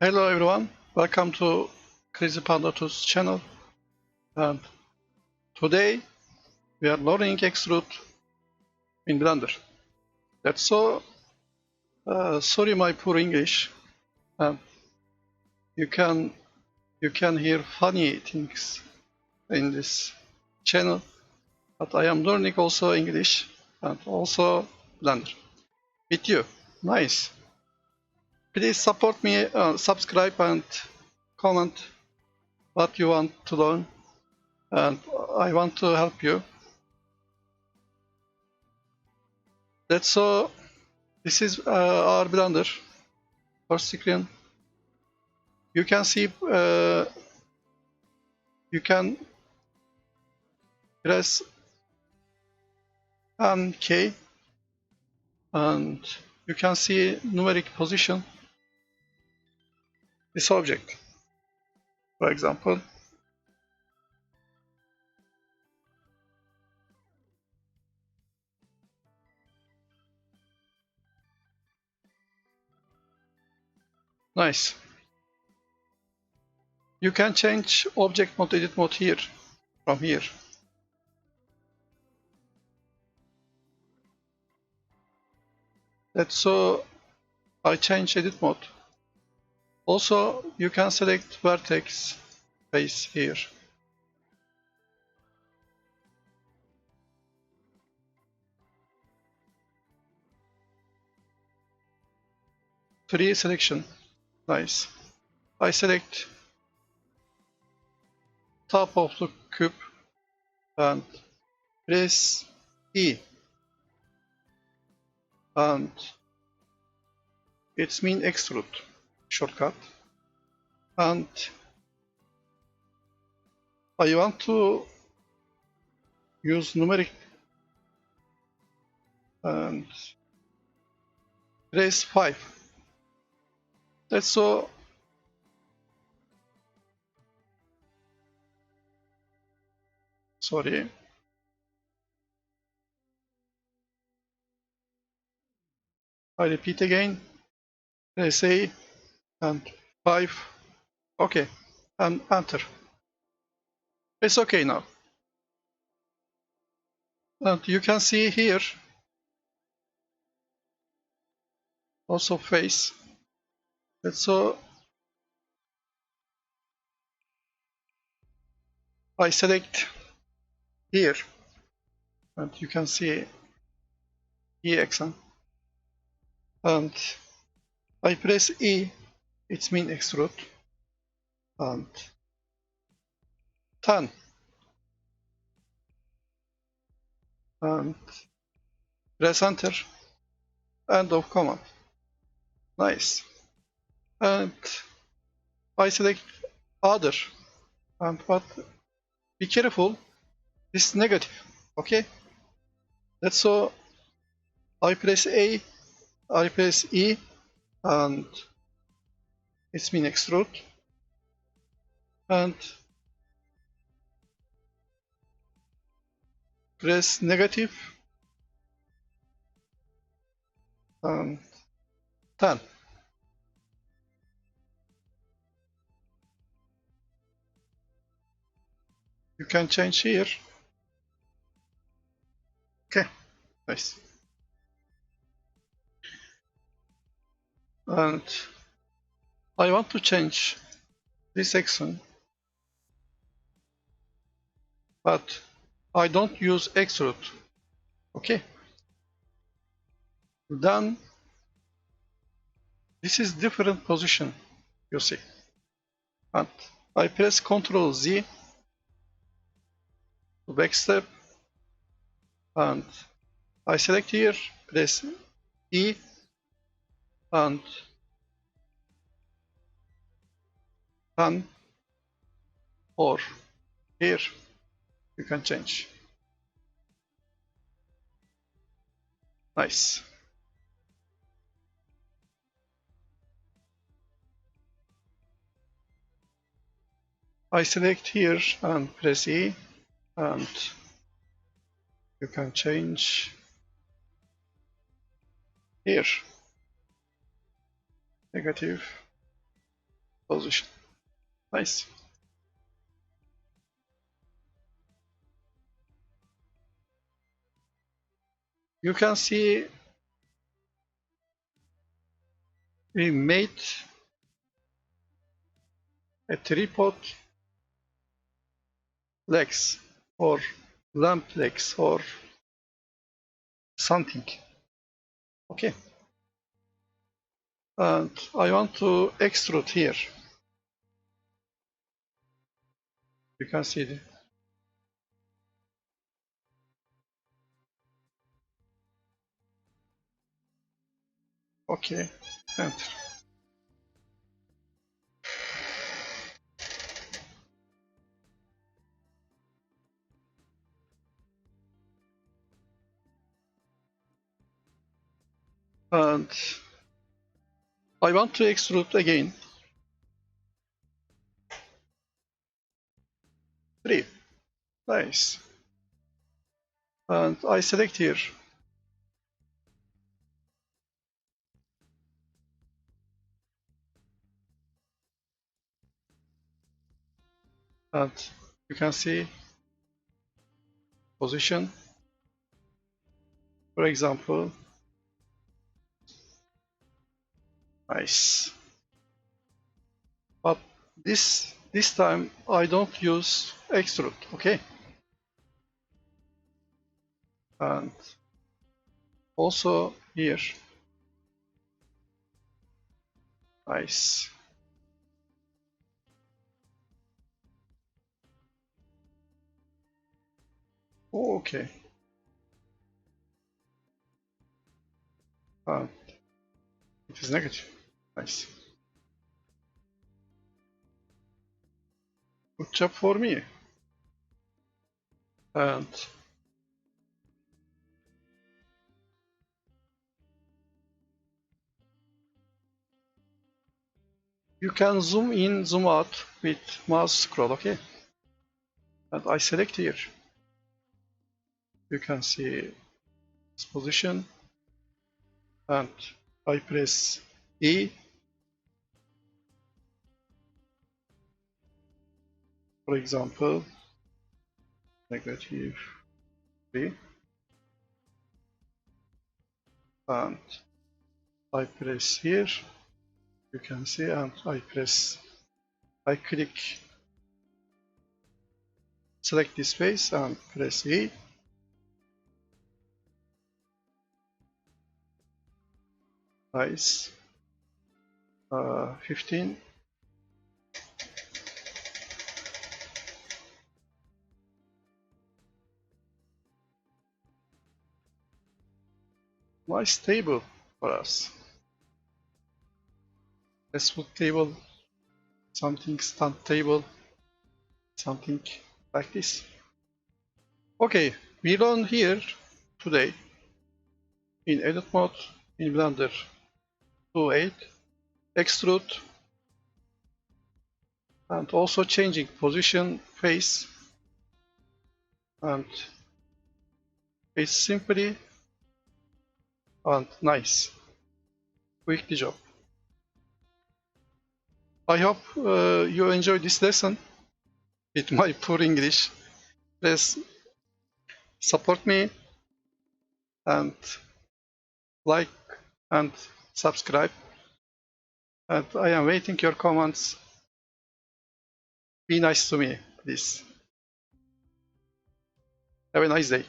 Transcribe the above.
Hello everyone, welcome to Crazy Panda 2's channel, and today we are learning Extrude in Blender. That's so sorry my poor English, and you can hear funny things in this channel, but I am learning also English and also Blender with you. Nice. Please support me, subscribe and comment what you want to learn, and I want to help you. That's so. This is our Blender first screen. You can see you can press K and you can see numeric position this object, for example. Nice. You can change object mode, edit mode here, from here. That's so I change edit mode. Also, you can select vertex face here. Free selection. Nice. I select top of the cube and press E, and it's mean extrude shortcut, and I want to use numeric and press 5. That's so. Sorry. I repeat again. Press A and 5. Okay. And enter. It's okay now. And you can see here also face. That's so. I select here and you can see E accent. And I press E, it's mean extrude, and 10, and press enter, end of command. Nice. And I select other, and but be careful, this is negative, okay? That's so I press A, I press E, and it's mean extrude, and press negative, and 10. You can change here. Okay, nice. And I want to change this section, but I don't use extrude. Okay. Then this is different position, you see. And I press Ctrl Z to backstep, and I select here, press E, and 10, or here you can change. Nice. I select here and press E, and you can change here. Negative. position. Nice. You can see we made a tripod legs or lamp legs or something. Okay. And I want to extrude here. You can see the okay, enter. And I want to extrude again. 3. Nice. And I select here. And you can see position. For example, nice. But this time I don't use extrude, okay? And also here, nice. Okay. And it is negative. Nice. Good job for me. And you can zoom in, zoom out with mouse scroll, okay? And I select here. You can see this position. And I press E. For example, negative 3. And I press here. You can see, and I click, select this face and press E. Nice. 15. Nice table for us. Let's put table, something stand table, something like this. Okay, we learn here today in edit mode in Blender 2.8, extrude, and also changing position, face, and it's simply and nice. Quick job. I hope you enjoyed this lesson with my poor English. Please support me and like and subscribe. And I am waiting your comments. Be nice to me, please. Have a nice day.